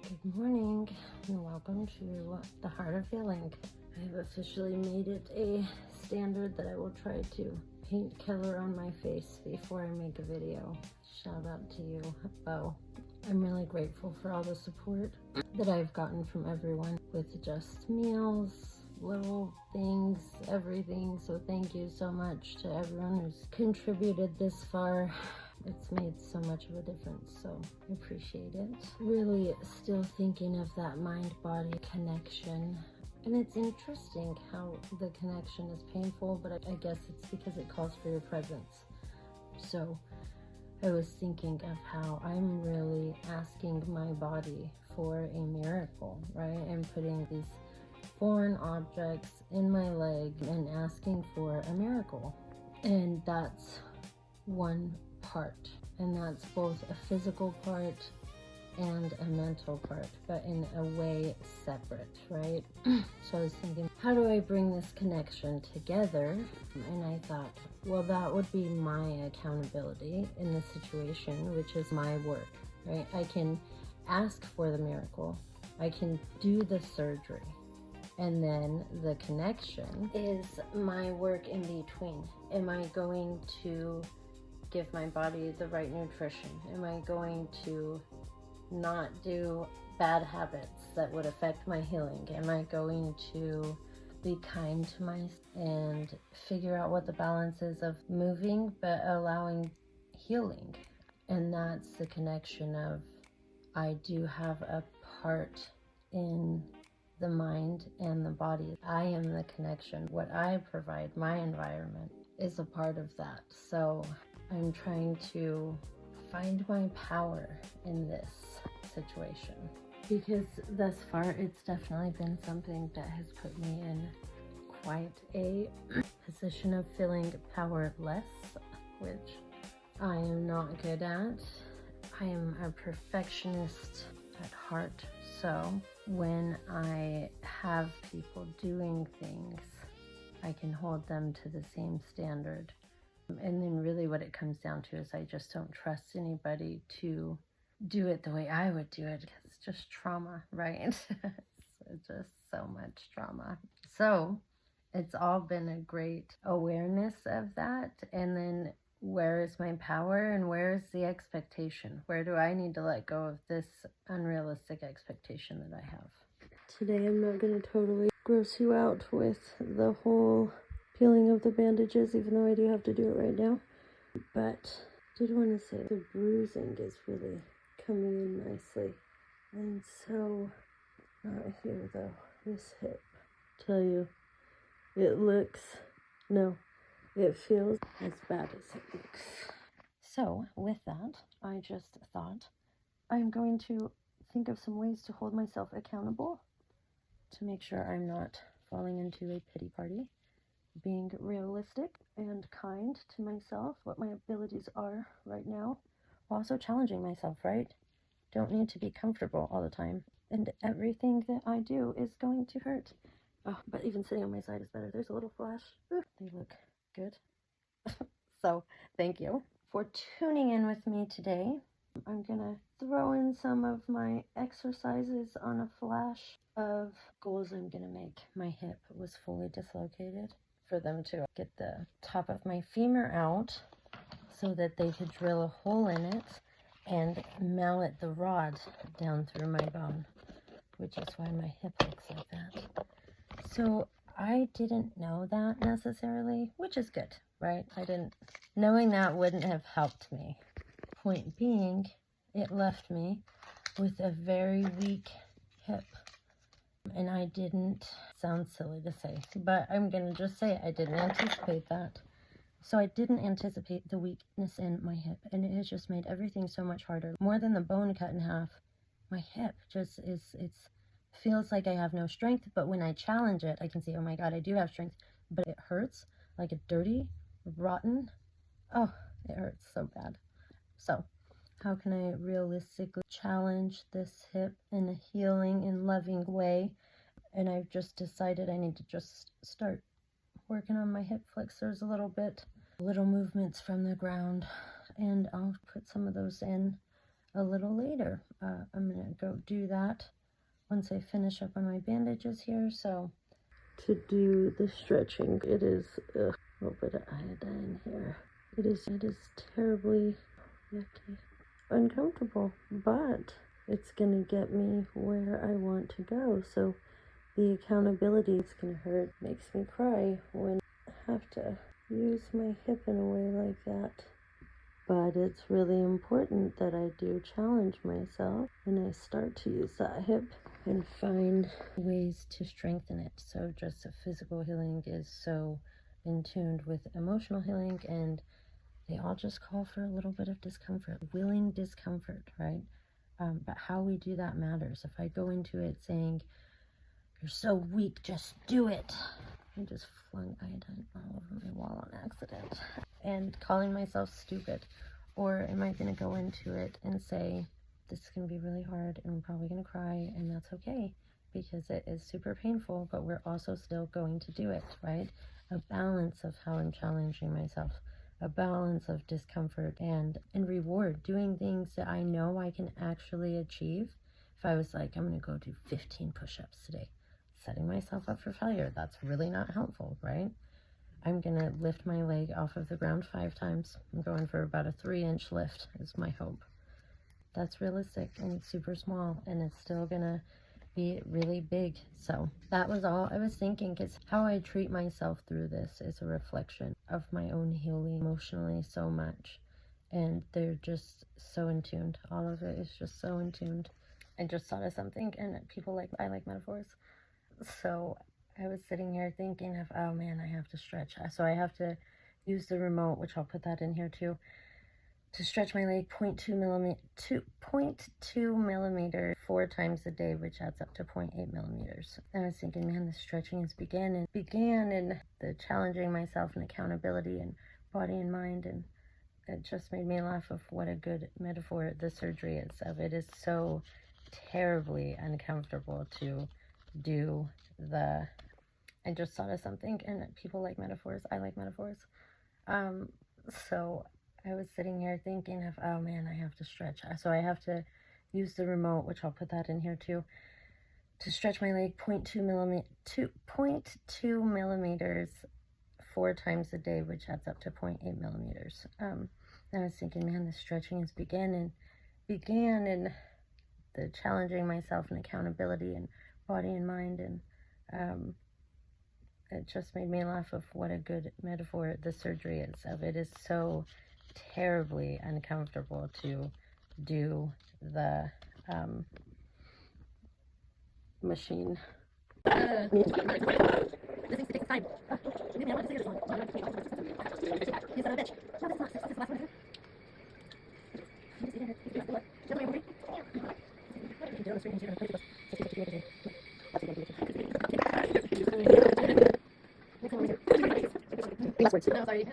Good morning and welcome to the Heart of Healing. I have officially made it a standard that I will try to paint color on my face before I make a video. Shout out to you, Bo. I'm really grateful for all the support that I've gotten from everyone with just meals, little things, everything. So thank you so much to everyone who's contributed this far. It's made so much of a difference, so I appreciate it. Really still thinking of that mind-body connection. And it's interesting how the connection is painful, but I guess it's because it calls for your presence. So I was thinking of how I'm really asking my body for a miracle, right? I'm putting these foreign objects in my leg and asking for a miracle. And that's one part, and that's both a physical part and a mental part, but in a way separate, right? So I was thinking, how do I bring this connection together? And I thought, well, that would be my accountability in the situation, which is my work, right? I can ask for the miracle, I can do the surgery, and then the connection is my work in between. Am I going to give my body the right nutrition? Am I going to not do bad habits that would affect my healing? Am I going to be kind to myself and figure out what the balance is of moving but allowing healing? And that's the connection of, I do have a part in the mind and the body. I am the connection. What I provide, my environment, is a part of that. So I'm trying to find my power in this situation, because thus far it's definitely been something that has put me in quite a position of feeling powerless, which I am not good at. I am a perfectionist at heart, so when I have people doing things, I can hold them to the same standard. And then really what it comes down to is I just don't trust anybody to do it the way I would do it, because it's just trauma, right? It's just so much trauma. So it's all been a great awareness of that. And then where is my power and where is the expectation? Where do I need to let go of this unrealistic expectation that I have? Today I'm not going to totally gross you out with the whole peeling of the bandages, even though I do have to do it right now. But I did want to say the bruising is really coming in nicely. And so, not here though, this hip. Tell you, it feels as bad as it looks. So with that, I just thought I'm going to think of some ways to hold myself accountable to make sure I'm not falling into a pity party. Being realistic and kind to myself, what my abilities are right now, while also challenging myself, right? Don't need to be comfortable all the time, and everything that I do is going to hurt. Oh, but even sitting on my side is better. There's a little flash. Ooh, they look good. So thank you for tuning in with me today. I'm gonna throw in some of my exercises on a flash of goals I'm gonna make. My hip was fully dislocated, for them to get the top of my femur out so that they could drill a hole in it and mallet the rod down through my bone, which is why my hip looks like that. So I didn't know that necessarily, which is good, right? Knowing that wouldn't have helped me. Point being, it left me with a very weak hip. And I didn't, sound silly to say, but I'm going to just say I didn't anticipate that. So I didn't anticipate the weakness in my hip, and it has just made everything so much harder. More than the bone cut in half, my hip just feels like I have no strength, but when I challenge it, I can see, oh my God, I do have strength, but it hurts like a dirty, rotten, oh, it hurts so bad. So how can I realistically challenge this hip in a healing and loving way? And I've just decided I need to just start working on my hip flexors a little bit. Little movements from the ground. And I'll put some of those in a little later. I'm gonna go do that once I finish up on my bandages here. So to do the stretching, it is a little bit of iodine here. It is terribly yucky, uncomfortable, but it's gonna get me where I want to go. So the accountability is gonna hurt. Makes me cry when I have to use my hip in a way like that. But it's really important that I do challenge myself and I start to use that hip and find ways to strengthen it. So just physical healing is so in tune with emotional healing, and they all just call for a little bit of discomfort, willing discomfort, right? But how we do that matters. If I go into it saying, "You're so weak, just do it," I just flung iodine all over my wall on accident, and calling myself stupid. Or am I going to go into it and say, this is going to be really hard and I'm probably going to cry, and that's okay because it is super painful, but we're also still going to do it, right? A balance of how I'm challenging myself, a balance of discomfort and reward, doing things that I know I can actually achieve. If I was like, I'm going to go do 15 push-ups today, setting myself up for failure, that's really not helpful, right? I'm going to lift my leg off of the ground 5 times. I'm going for about a 3-inch lift is my hope. That's realistic, and it's super small, and it's still going to be really big. So that was all I was thinking, because how I treat myself through this is a reflection of my own healing emotionally so much. And they're just so in tune. All of it is just so in tune. I just thought of something, and I like metaphors. So I was sitting here thinking of, oh man, I have to stretch. So I have to use the remote, which I'll put that in here too, to stretch my leg 0.2 millimeter 4 times a day, which adds up to 0.8 millimeters. And I was thinking, man, the stretching has began and the challenging myself and accountability and body and mind, and it just made me laugh of what a good metaphor the surgery is of. It is so terribly uncomfortable to do the, I just thought of something, and people like metaphors, I like metaphors. So I was sitting here thinking of, oh man, I have to stretch. So I have to use the remote, which I'll put that in here too, to stretch my leg 0.2 millimeters 4 times a day, which adds up to 0.8 millimeters. And I was thinking, man, the stretching has began and the challenging myself and accountability and body and mind, and it just made me laugh of what a good metaphor the surgery is of. It is so terribly uncomfortable to do the machine. This needs to take time. Leave me alone. He's a bitch. No, that's not. This is the last one. No, sorry.